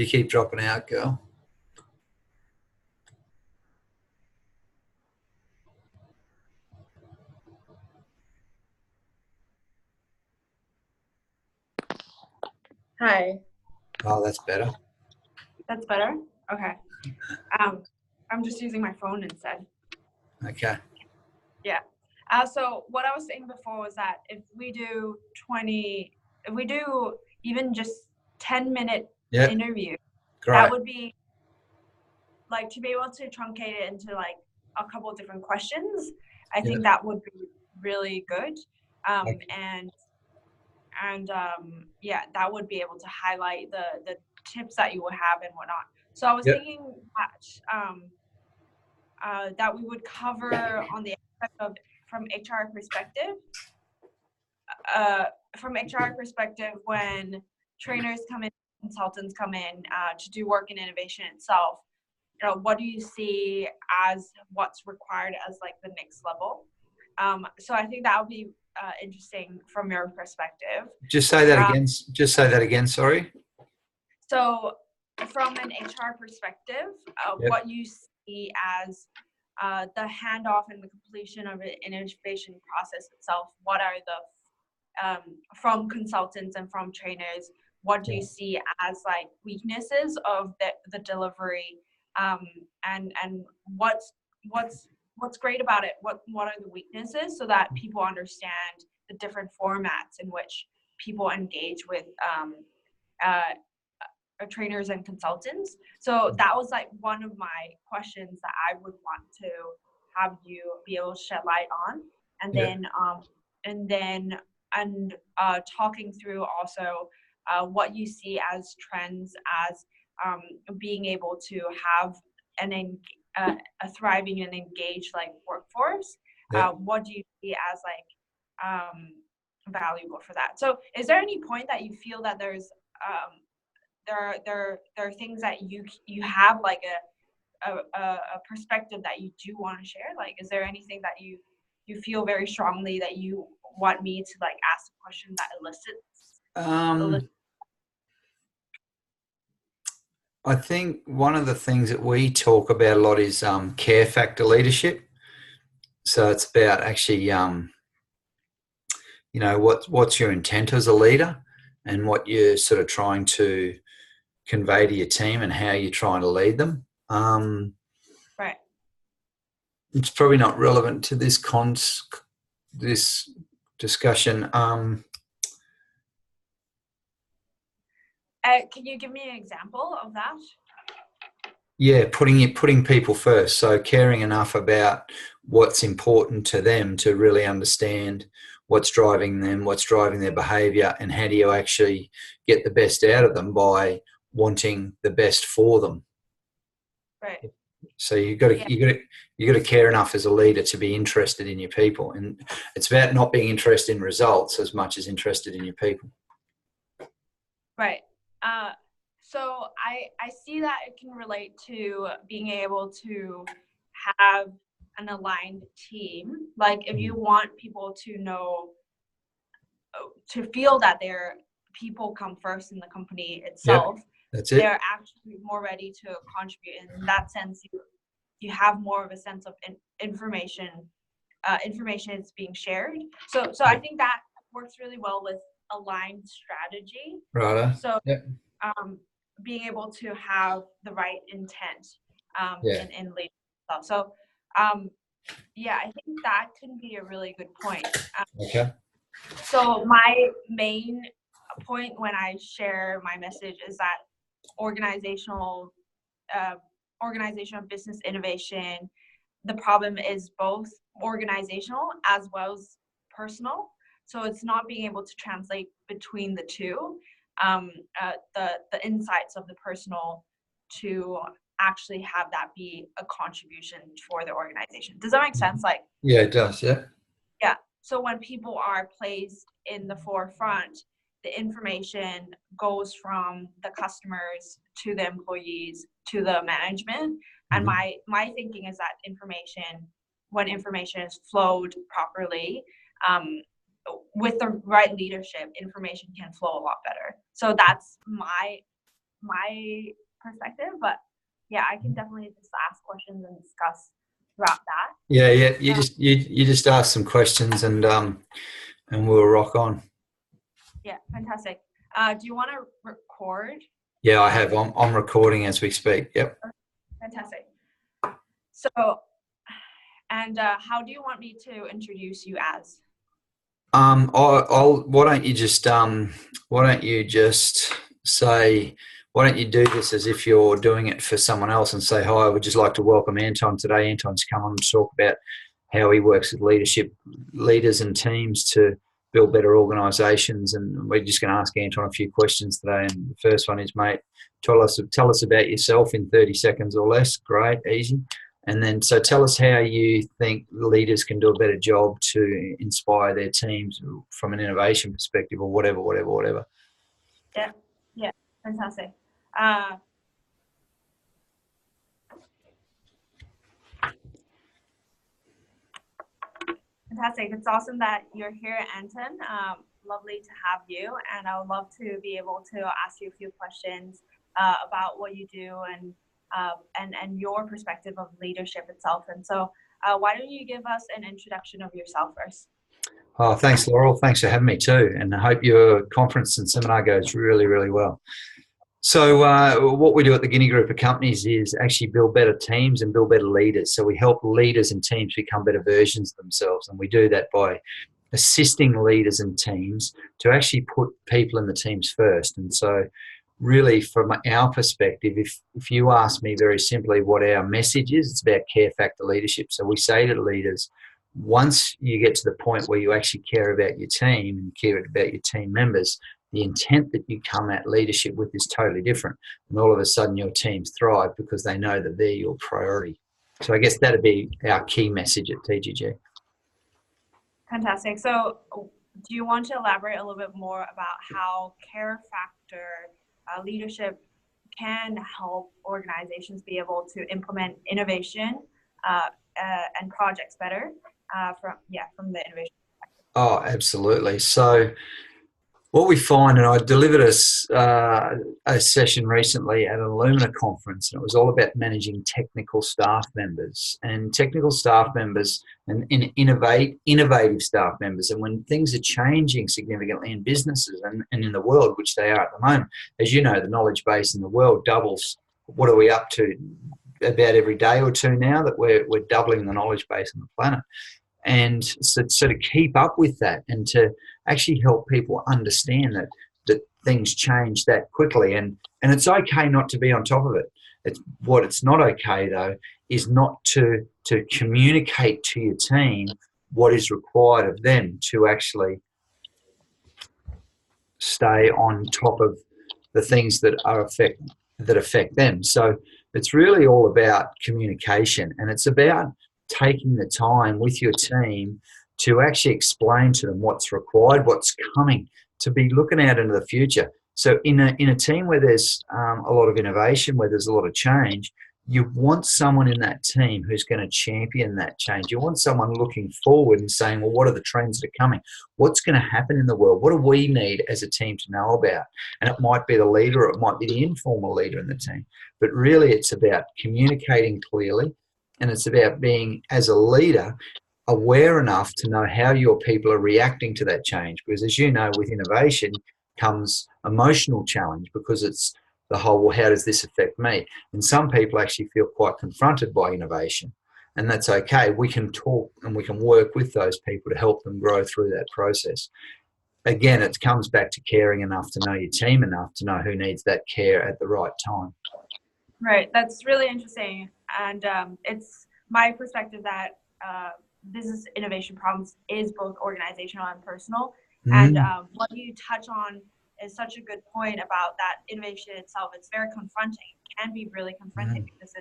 You keep dropping out, girl. Hi. Oh, that's better. That's better? Okay. I'm just using my phone instead. Okay. Yeah. So what I was saying before was that if we do even just 10-minute interview, Great. that would be like to be able to truncate it into like a couple of different questions. I think that would be really good. Yeah, that would be able to highlight the tips that you would have and whatnot. So I was thinking that we would cover on the aspect of from HR perspective. From HR perspective, when trainers come in, consultants come in to do work in innovation itself, what do you see as what's required as like the next level? So I think that would be interesting from your perspective. Just say that again. Just say that again. Sorry. So from an HR perspective, what you see as the handoff and the completion of an innovation process itself, what are the from consultants and from trainers, what do you see as like weaknesses of the delivery, and what's great about it, what are the weaknesses, so that people understand the different formats in which people engage with trainers and consultants. So that was like one of my questions that I would want to have you be able to shed light on, and then talking through also what you see as trends as being able to have a thriving and engaged like workforce. What do you see as like valuable for that? So is there any point that you feel that there are things that you have like a perspective that you do want to share? Like, is there anything that you feel very strongly that you want me to like ask a question that elicits? I think one of the things that we talk about a lot is care factor leadership. So it's about actually, what's your intent as a leader and what you're sort of trying to convey to your team and how you're trying to lead them. Right. It's probably not relevant to this discussion. Can you give me an example of that? Yeah, putting people first. So caring enough about what's important to them to really understand what's driving them, what's driving their behaviour, and how do you actually get the best out of them by wanting the best for them. Right. So you got to care enough as a leader to be interested in your people, and it's about not being interested in results as much as interested in your people. Right. So I see that it can relate to being able to have an aligned team. Like if you want people to feel that their people come first in the company itself, that's it. They're actually more ready to contribute. In that sense, you have more of a sense of information. Information is being shared. So I think that works really well with aligned strategy. Right. So being able to have the right intent in leadership. So I think that can be a really good point. Okay. So my main point when I share my message is that organizational business innovation, the problem is both organizational as well as personal. So it's not being able to translate between the two, the insights of the personal to actually have that be a contribution for the organization. Does that make sense? Like, yeah, it does. Yeah. Yeah. So when people are placed in the forefront, the information goes from the customers to the employees to the management. And my thinking is that when information is flowed properly, with the right leadership, information can flow a lot better. So that's my my perspective, but yeah, I can definitely just ask questions and discuss throughout that. Yeah. You just ask some questions and we'll rock on. Yeah, fantastic. Do you want to record? Yeah, I have. I'm recording as we speak. Yep. Fantastic. So, and how do you want me to introduce you as? Why don't you just say, why don't you do this as if you're doing it for someone else and say, hi, I would just like to welcome Anton today. Anton's come on to talk about how he works with leaders and teams to build better organisations. And we're just going to ask Anton a few questions today. And the first one is, mate, tell us about yourself in 30 seconds or less. Great, easy. And then, so tell us how you think leaders can do a better job to inspire their teams from an innovation perspective or whatever. Yeah, fantastic. Fantastic. It's awesome that you're here, Anton. Lovely to have you. And I would love to be able to ask you a few questions about what you do and your perspective of leadership itself. And so why don't you give us an introduction of yourself first? Oh, thanks, Laurel. Thanks for having me too. And I hope your conference and seminar goes really, really well. So what we do at the Guinea Group of Companies is actually build better teams and build better leaders. So we help leaders and teams become better versions of themselves. And we do that by assisting leaders and teams to actually put people in the teams first. And so really from our perspective, if you ask me very simply what our message is, it's about care factor leadership. So we say to leaders, once you get to the point where you actually care about your team and care about your team members, the intent that you come at leadership with is totally different. And all of a sudden your teams thrive because they know that they're your priority. So I guess that'd be our key message at TGG. Fantastic. So do you want to elaborate a little bit more about how care factor leadership can help organizations be able to implement innovation and projects better from the innovation perspective? Oh, absolutely. So what we find, and I delivered a session recently at an Illumina conference, and it was all about managing technical staff members and innovative staff members. And when things are changing significantly in businesses and in the world, which they are at the moment, as you know, the knowledge base in the world doubles. What are we up to? About every day or two now that we're doubling the knowledge base on the planet. And so to keep up with that and to actually help people understand that things change that quickly, and it's okay not to be on top of it. It's not okay though is not to communicate to your team what is required of them to actually stay on top of the things that affect them. So it's really all about communication, and it's about taking the time with your team to actually explain to them what's required, what's coming, to be looking out into the future. So in a team where there's a lot of innovation, where there's a lot of change, you want someone in that team who's going to champion that change. You want someone looking forward and saying, well, what are the trends that are coming? What's going to happen in the world? What do we need as a team to know about? And it might be the leader, or it might be the informal leader in the team. But really it's about communicating clearly, and it's about being, as a leader, aware enough to know how your people are reacting to that change. Because as you know, with innovation comes emotional challenge, because it's the whole, well, how does this affect me? And some people actually feel quite confronted by innovation, and that's okay. We can talk and we can work with those people to help them grow through that process. Again, it comes back to caring enough to know your team enough to know who needs that care at the right time. Right. That's really interesting. And it's my perspective that business innovation problems is both organizational and personal. And what you touch on is such a good point about that innovation itself. It's very confronting. It can be really confronting because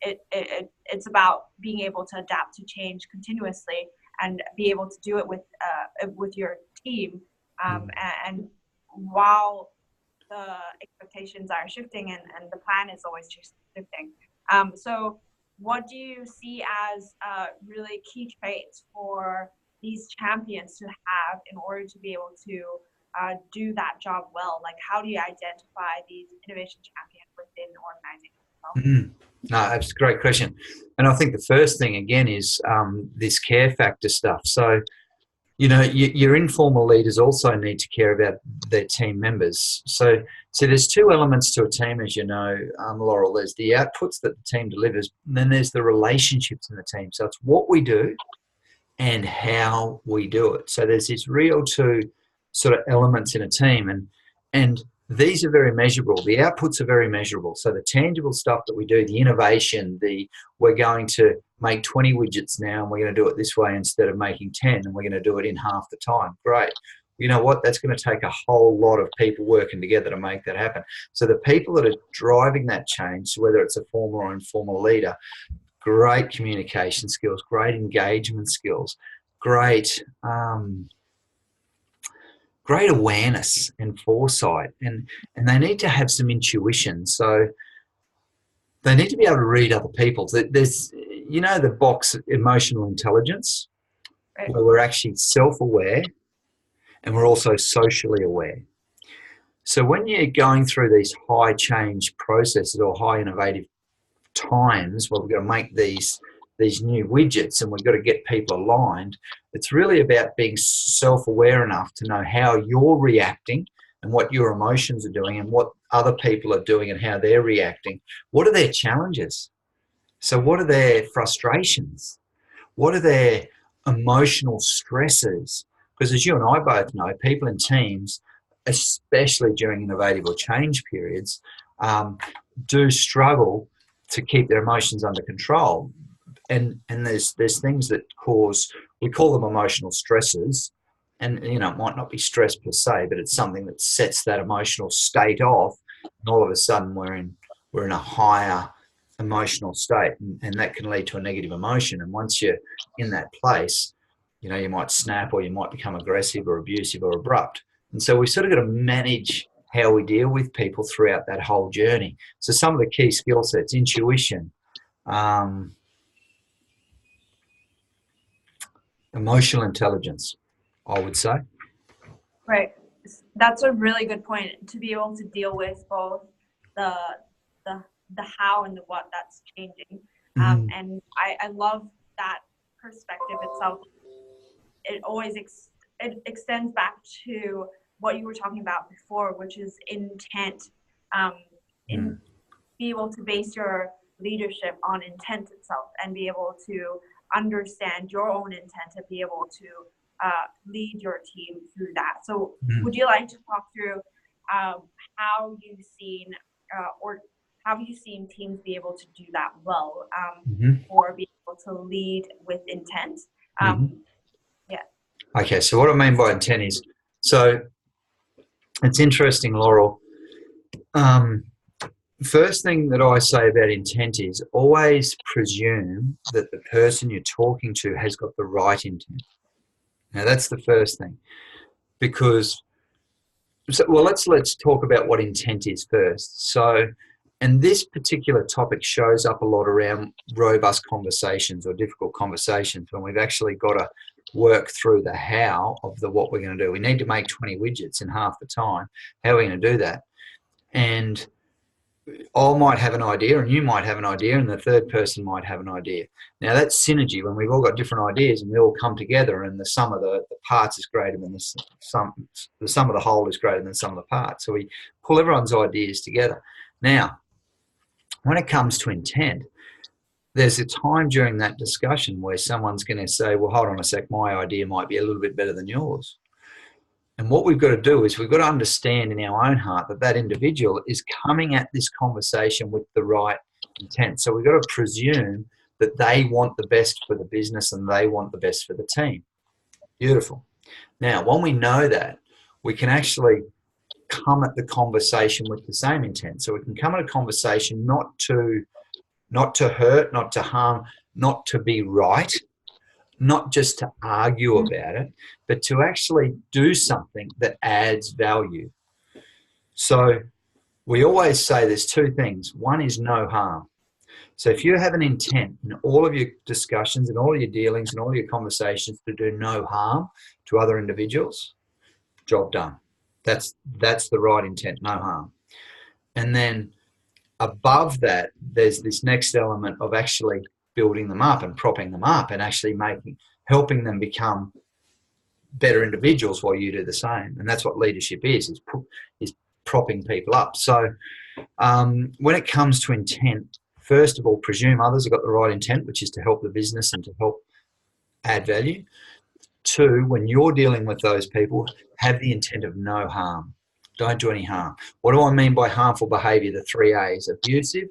it's about being able to adapt to change continuously and be able to do it with your team. And while the expectations are shifting and the plan is always shifting. So what do you see as really key traits for these champions to have in order to be able to do that job well? Like, how do you identify these innovation champions within the organization itself? No, that's a great question. And I think the first thing, again, is this care factor stuff. So, you know, your informal leaders also need to care about their team members. So there's two elements to a team, as you know, Laurel. There's the outputs that the team delivers, and then there's the relationships in the team. So it's what we do and how we do it. So there's these real two sort of elements in a team, and these are very measurable. The outputs are very measurable. So the tangible stuff that we do, the innovation, we're going to make 20 widgets now and we're going to do it this way instead of making 10, and we're going to do it in half the time. Great. You know what? That's going to take a whole lot of people working together to make that happen. So the people that are driving that change, whether it's a formal or informal leader, great communication skills, great engagement skills, great awareness and foresight, and they need to have some intuition. So they need to be able to read other people. There's, you know, the box emotional intelligence, Right. where we're actually self-aware and we're also socially aware. So when you're going through these high change processes or high innovative times where we've got to make these new widgets and we've got to get people aligned, it's really about being self-aware enough to know how you're reacting and what your emotions are doing and what other people are doing and how they're reacting. What are their challenges? So what are their frustrations? What are their emotional stresses? Because as you and I both know, people in teams, especially during innovative or change periods, do struggle to keep their emotions under control. And there's things that we call them emotional stresses. And, you know, it might not be stress per se, but it's something that sets that emotional state off. And all of a sudden we're in a higher emotional state, and that can lead to a negative emotion. And once you're in that place, you know, you might snap or you might become aggressive or abusive or abrupt. And so we sort of got to manage how we deal with people throughout that whole journey. So some of the key skill sets: intuition, emotional intelligence, I would say. Right. That's a really good point, to be able to deal with both the how and the what that's changing. And I love that perspective itself. It always it extends back to what you were talking about before, which is intent. Be able to base your leadership on intent itself and be able to understand your own intent and be able to lead your team through that. So would you like to talk through how you've seen teams be able to do that well, or be able to lead with intent? Yeah. Okay, so what I mean by intent is, so it's interesting, Laurel. First thing that I say about intent is always presume that the person you're talking to has got the right intent. Now that's the first thing, because let's talk about what intent is first. So, and this particular topic shows up a lot around robust conversations or difficult conversations, when we've actually got to work through the how of what we're going to do. We need to make 20 widgets in half the time. How are we going to do that? And I might have an idea and you might have an idea and the third person might have an idea. Now that's synergy, when we've all got different ideas and we all come together and the sum of the parts is greater than the sum of the whole is greater than the sum of the parts. So we pull everyone's ideas together. Now, when it comes to intent, there's a time during that discussion where someone's going to say, well, hold on a sec, my idea might be a little bit better than yours. And what we've got to do is we've got to understand in our own heart that that individual is coming at this conversation with the right intent. So we've got to presume that they want the best for the business and they want the best for the team. Beautiful. Now, when we know that, we can actually come at the conversation with the same intent. So we can come at a conversation not to hurt, not to harm, not to be right, not just to argue about it, but to actually do something that adds value. So we always say there's two things. One is no harm. So if you have an intent in all of your discussions and all your dealings and all your conversations to do no harm to other individuals, job done. That's the right intent, no harm. And then above that, there's this next element of actually building them up and propping them up and actually helping them become better individuals while you do the same. And that's what leadership is propping people up. So when it comes to intent, first of all, presume others have got the right intent, which is to help the business and to help add value. Two, when you're dealing with those people, have the intent of no harm. Don't do any harm. What do I mean by harmful behavior? The 3 A's: abusive,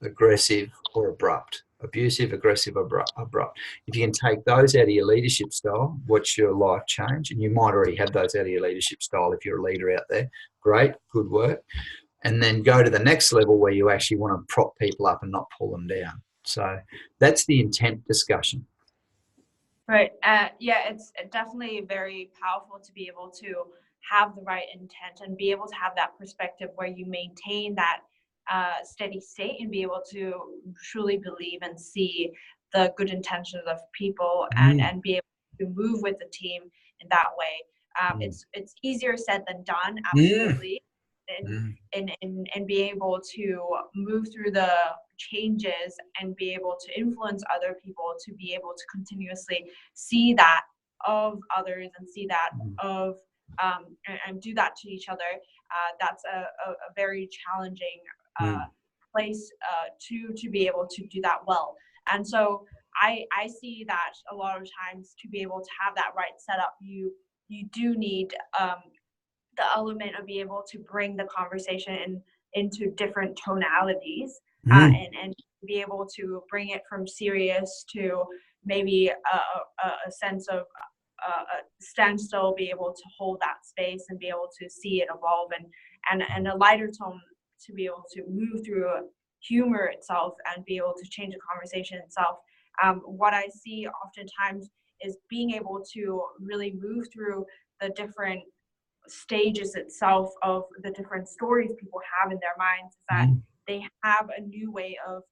aggressive, or abrupt. Abusive, aggressive, abrupt. If you can take those out of your leadership style, watch your life change. And you might already have those out of your leadership style if you're a leader out there. Great, good work. And then go to the next level where you actually want to prop people up and not pull them down. So that's the intent discussion. Right. Yeah, it's definitely very powerful to be able to have the right intent and be able to have that perspective where you maintain that steady state and be able to truly believe and see the good intentions of people and be able to move with the team in that way. It's easier said than done, absolutely. And be able to move through the changes and be able to influence other people to be able to continuously see that of others and see that of and do that to each other. That's a very challenging place to be able to do that well. And so I see that a lot of times to be able to have that right setup, you do need the element of being able to bring the conversation into different tonalities and be able to bring it from serious to maybe a sense of a standstill, be able to hold that space and be able to see it evolve and a lighter tone to be able to move through humor itself and be able to change the conversation itself. What I see oftentimes is being able to really move through the different stages itself of the different stories people have in their minds, is that they have a new way of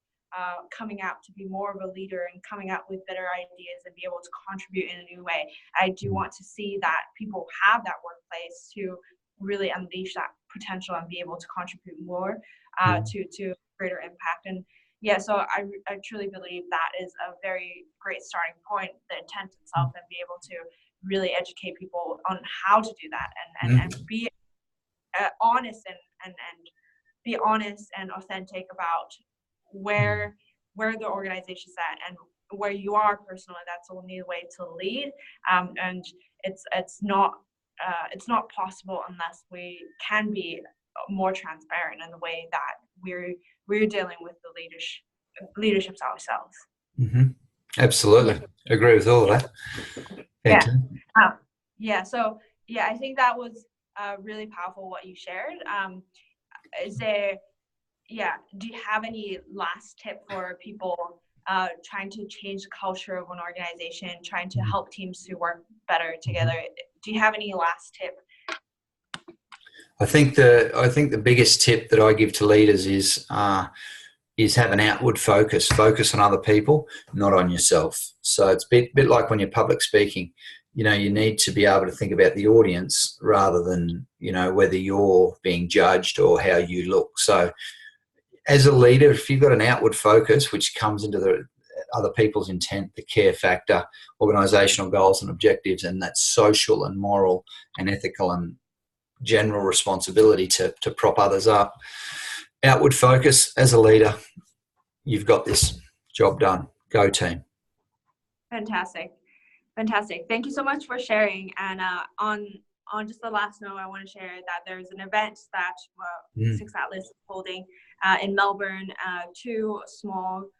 coming out to be more of a leader and coming up with better ideas and be able to contribute in a new way. I do want to see that people have that workplace to really unleash that potential and be able to contribute more to greater impact. And yeah, so I truly believe that is a very great starting point, the intent itself, and be able to really educate people on how to do that and be honest and be honest and authentic about where the organization's at and where you are personally. That's only the way to lead, and it's not possible unless we can be more transparent in the way that we're dealing with the leaderships ourselves. Absolutely, agree with all of that. So I think that was really powerful what you shared. Do you have any last tip for people trying to change the culture of an organization, trying to help teams to work better together? Do you have any last tip? I think the biggest tip that I give to leaders is have an outward focus on other people, not on yourself. So it's a bit like when you're public speaking. You need to be able to think about the audience rather than, whether you're being judged or how you look. So as a leader, if you've got an outward focus, which comes into the other people's intent, the care factor, organizational goals and objectives, and that social and moral and ethical and general responsibility to prop others up, outward focus as a leader, you've got this. Job done. Go team. Fantastic. Thank you so much for sharing. And on just the last note, I want to share that there's an event that Six Atlas is holding in Melbourne. Two small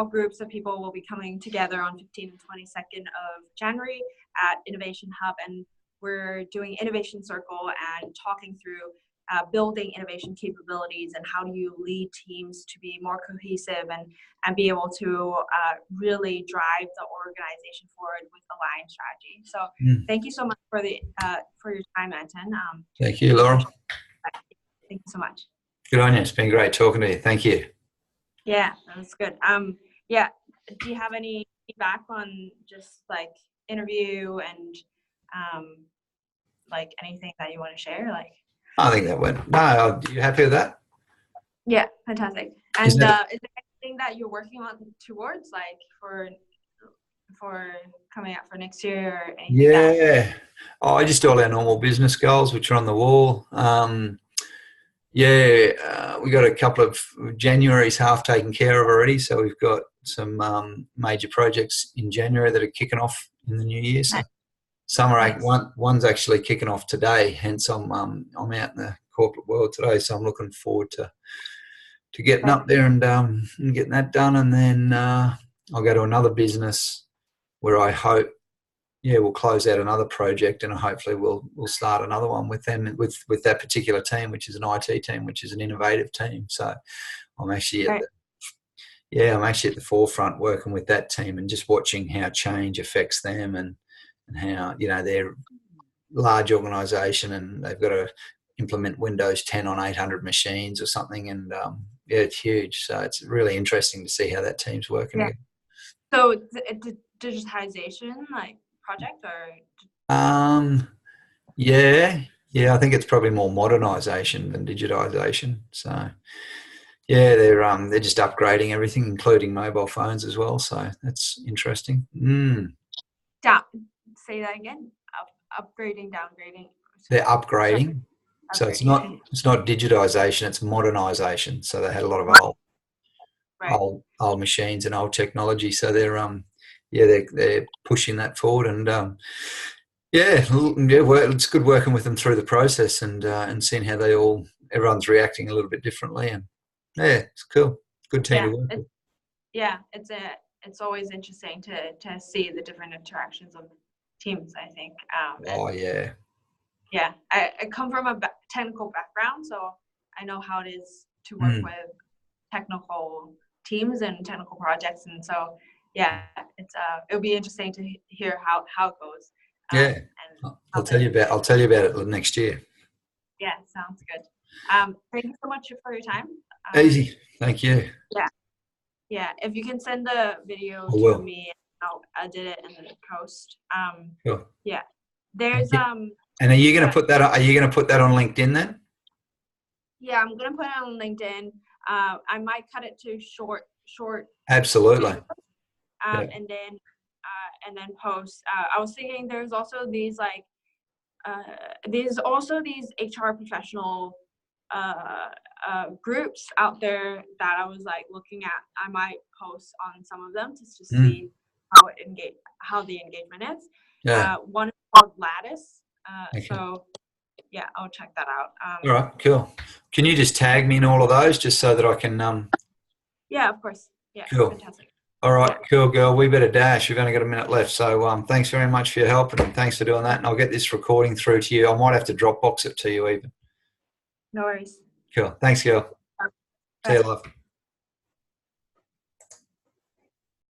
groups of people will be coming together on 15th and 22nd of January at Innovation Hub, and we're doing Innovation Circle and talking through building innovation capabilities and how do you lead teams to be more cohesive and be able to really drive the organization forward with aligned strategy. So thank you so much for your time, Anton. Thank you, Laurel. Thank you so much. Good on you. It's been great talking to you. Thank you. Yeah, that was good. Do you have any feedback on just like interview and like anything that you want to share? Like, I think that went. No, are you happy with that? yeah, fantastic. And is there anything that you're working on towards, like for coming out for next year or anything? Yeah. I just do all our normal business goals, which are on the wall. We got a couple of January's half taken care of already, so we've got some major projects in January that are kicking off in the new year. So some are one's actually kicking off today. Hence, I'm out in the corporate world today, so I'm looking forward to getting up there and getting that done, and then I'll go to another business where I hope. Yeah, we'll close out another project, and hopefully we'll start another one with them with that particular team, which is an IT team, which is an innovative team. So I'm actually at the forefront working with that team and just watching how change affects them and how they're a large organisation and they've got to implement Windows 10 on 800 machines or something, and it's huge. So it's really interesting to see how that team's working. Yeah. So digitization, like, project or I think it's probably more modernization than digitization. So they're just upgrading everything, including mobile phones as well, so that's interesting. Say that again. Upgrading, downgrading. They're upgrading. So it's not digitization, it's modernization. So they had a lot of old machines and old technology, so they're pushing that forward, and it's good working with them through the process and seeing how everyone's reacting a little bit differently, and it's cool. Good team to work with. Yeah, it's always interesting to see the different interactions of teams, I think. I come from a technical background, so I know how it is to work with technical teams and technical projects, and so it'll be interesting to hear how it goes. And I'll tell you about it next year. Yeah, sounds good. Thank you so much for your time. Easy. Thank you. Yeah. If you can send the video to me, I'll edit it and then post. Sure. Yeah. There's And are you going to put that? Are you going to put that on LinkedIn then? Yeah, I'm going to put it on LinkedIn. I might cut it to short. Absolutely. And then post. I was thinking there's also these these HR professional groups out there that I was like looking at. I might post on some of them just to see how the engagement is. One is called Lattice. So yeah, I'll check that out. All right, cool. Can you just tag me in all of those just so that I can? Yeah, of course. Yeah, cool. Fantastic. All right, cool, girl. We better dash. We've only got a minute left. So thanks very much for your help, and thanks for doing that. And I'll get this recording through to you. I might have to Dropbox it to you even. No worries. Cool. Thanks, girl. See you, love.